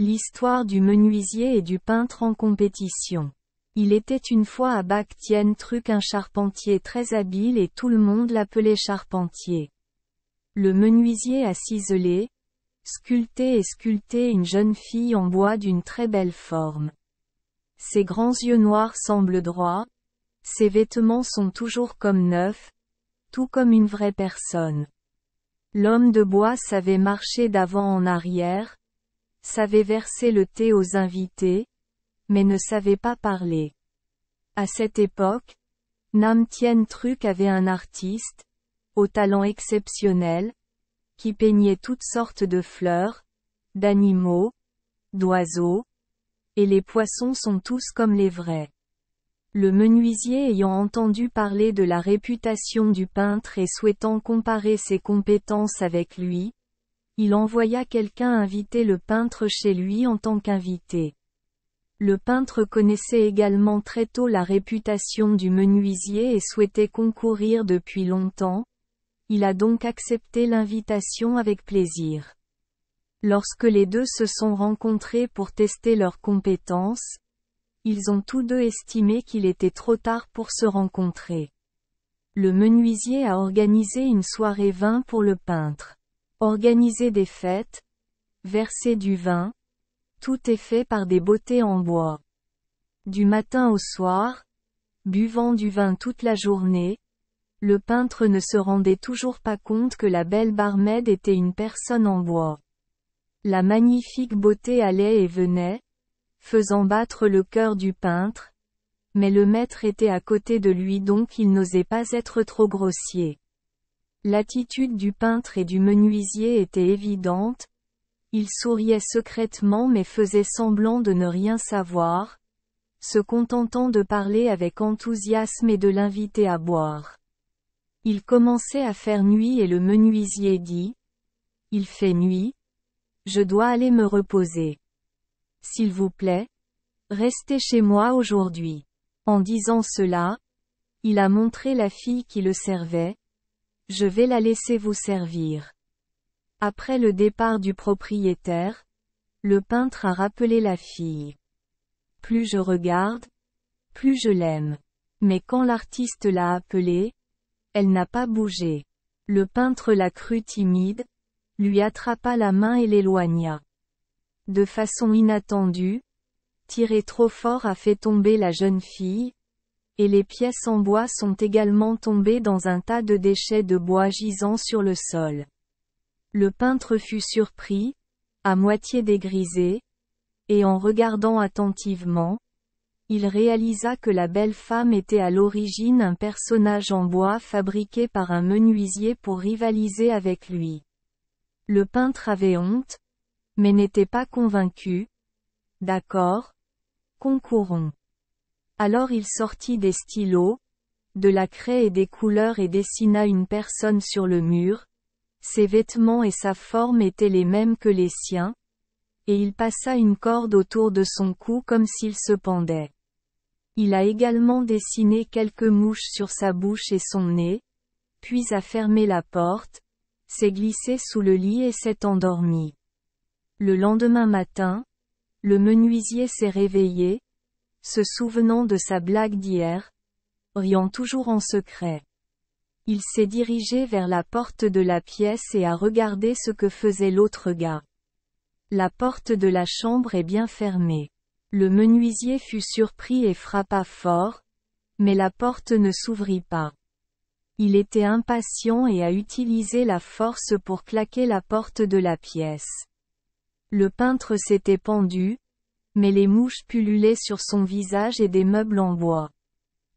L'histoire du menuisier et du peintre en compétition. Il était une fois à Bac Tien Truc un charpentier très habile et tout le monde l'appelait charpentier. Le menuisier a ciselé, sculpté une jeune fille en bois d'une très belle forme. Ses grands yeux noirs semblent droits, ses vêtements sont toujours comme neufs, tout comme une vraie personne. L'homme de bois savait marcher d'avant en arrière, savait verser le thé aux invités, mais ne savait pas parler. À cette époque, Nam Tien Truc avait un artiste, au talent exceptionnel, qui peignait toutes sortes de fleurs, d'animaux, d'oiseaux, et les poissons sont tous comme les vrais. Le menuisier ayant entendu parler de la réputation du peintre et souhaitant comparer ses compétences avec lui, il envoya quelqu'un inviter le peintre chez lui en tant qu'invité. Le peintre connaissait également très tôt la réputation du menuisier et souhaitait concourir depuis longtemps. Il a donc accepté l'invitation avec plaisir. Lorsque les deux se sont rencontrés pour tester leurs compétences, ils ont tous deux estimé qu'il était trop tard pour se rencontrer. Le menuisier a organisé une soirée vin pour le peintre. Organiser des fêtes, verser du vin, tout est fait par des beautés en bois. Du matin au soir, buvant du vin toute la journée, le peintre ne se rendait toujours pas compte que la belle barmaid était une personne en bois. La magnifique beauté allait et venait, faisant battre le cœur du peintre, mais le maître était à côté de lui donc il n'osait pas être trop grossier. L'attitude du peintre et du menuisier était évidente, il souriait secrètement mais faisait semblant de ne rien savoir, se contentant de parler avec enthousiasme et de l'inviter à boire. Il commençait à faire nuit et le menuisier dit « Il fait nuit, je dois aller me reposer. S'il vous plaît, restez chez moi aujourd'hui. » En disant cela, il a montré la fille qui le servait. Je vais la laisser vous servir. Après le départ du propriétaire, le peintre a rappelé la fille. Plus je regarde, plus je l'aime. Mais quand l'artiste l'a appelée, elle n'a pas bougé. Le peintre la crut timide, lui attrapa la main et l'éloigna. De façon inattendue, tirer trop fort a fait tomber la jeune fille, et les pièces en bois sont également tombées dans un tas de déchets de bois gisant sur le sol. Le peintre fut surpris, à moitié dégrisé, et en regardant attentivement, il réalisa que la belle femme était à l'origine un personnage en bois fabriqué par un menuisier pour rivaliser avec lui. Le peintre avait honte, mais n'était pas convaincu. D'accord, concourons. Alors il sortit des stylos, de la craie et des couleurs et dessina une personne sur le mur. Ses vêtements et sa forme étaient les mêmes que les siens, et il passa une corde autour de son cou comme s'il se pendait. Il a également dessiné quelques mouches sur sa bouche et son nez, puis a fermé la porte, s'est glissé sous le lit et s'est endormi. Le lendemain matin, le menuisier s'est réveillé, se souvenant de sa blague d'hier, riant toujours en secret. Il s'est dirigé vers la porte de la pièce et a regardé ce que faisait l'autre gars. La porte de la chambre est bien fermée. Le menuisier fut surpris et frappa fort, mais la porte ne s'ouvrit pas. Il était impatient et a utilisé la force pour claquer la porte de la pièce. Le peintre s'était pendu, mais les mouches pullulaient sur son visage et des meubles en bois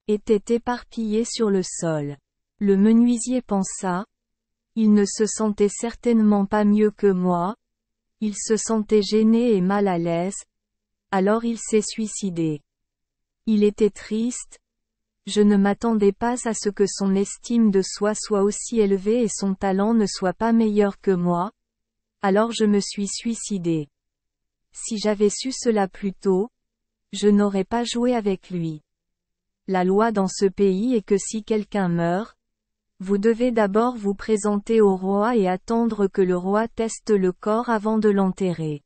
étaient éparpillés sur le sol. Le menuisier pensa, il ne se sentait certainement pas mieux que moi, il se sentait gêné et mal à l'aise, alors il s'est suicidé. Il était triste, je ne m'attendais pas à ce que son estime de soi soit aussi élevée et son talent ne soit pas meilleur que moi, alors je me suis suicidé. Si j'avais su cela plus tôt, je n'aurais pas joué avec lui. La loi dans ce pays est que si quelqu'un meurt, vous devez d'abord vous présenter au roi et attendre que le roi teste le corps avant de l'enterrer.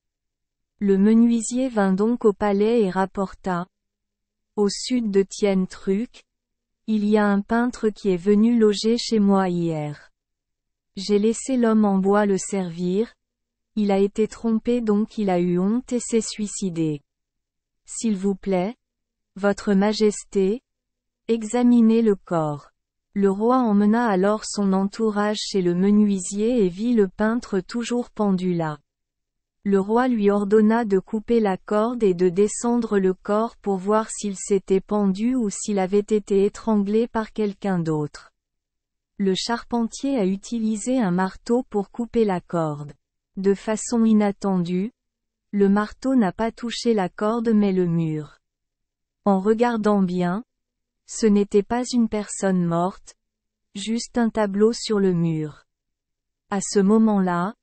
Le menuisier vint donc au palais et rapporta. Au sud de Tien Truc, il y a un peintre qui est venu loger chez moi hier. J'ai laissé l'homme en bois le servir. Il a été trompé donc il a eu honte et s'est suicidé. S'il vous plaît, Votre Majesté, examinez le corps. Le roi emmena alors son entourage chez le menuisier et vit le peintre toujours pendu là. Le roi lui ordonna de couper la corde et de descendre le corps pour voir s'il s'était pendu ou s'il avait été étranglé par quelqu'un d'autre. Le charpentier a utilisé un marteau pour couper la corde. De façon inattendue, le marteau n'a pas touché la corde mais le mur. En regardant bien, ce n'était pas une personne morte, juste un tableau sur le mur. À ce moment-là,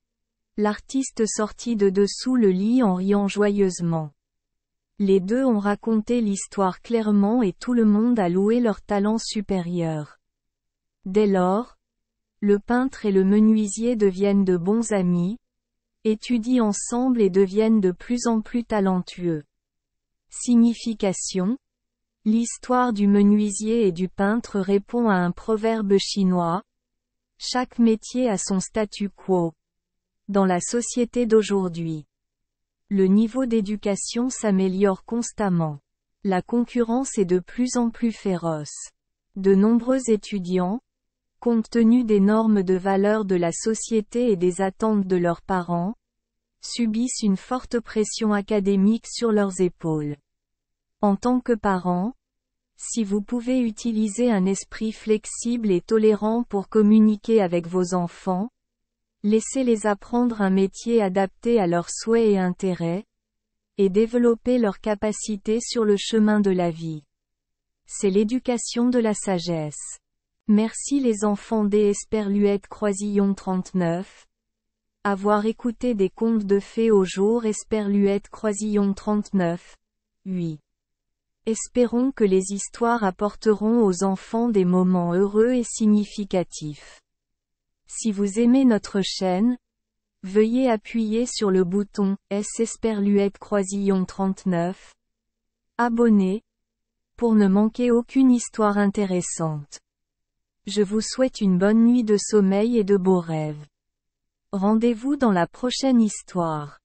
l'artiste sortit de dessous le lit en riant joyeusement. Les deux ont raconté l'histoire clairement et tout le monde a loué leur talent supérieur. Dès lors, le peintre et le menuisier deviennent de bons amis, étudient ensemble et deviennent de plus en plus talentueux. Signification: l'histoire du menuisier et du peintre répond à un proverbe chinois. Chaque métier a son statu quo. Dans la société d'aujourd'hui, le niveau d'éducation s'améliore constamment. La concurrence est de plus en plus féroce. De nombreux étudiants, compte tenu des normes de valeur de la société et des attentes de leurs parents, subissent une forte pression académique sur leurs épaules. En tant que parents, si vous pouvez utiliser un esprit flexible et tolérant pour communiquer avec vos enfants, laissez-les apprendre un métier adapté à leurs souhaits et intérêts, et développer leurs capacités sur le chemin de la vie. C'est l'éducation de la sagesse. Merci les enfants des Esperluette Croisillon 39. Avoir écouté des contes de fées au jour Esperluette Croisillon 39. 8. Espérons que les histoires apporteront aux enfants des moments heureux et significatifs. Si vous aimez notre chaîne, veuillez appuyer sur le bouton S Esperluette Croisillon 39. Abonner, pour ne manquer aucune histoire intéressante. Je vous souhaite une bonne nuit de sommeil et de beaux rêves. Rendez-vous dans la prochaine histoire.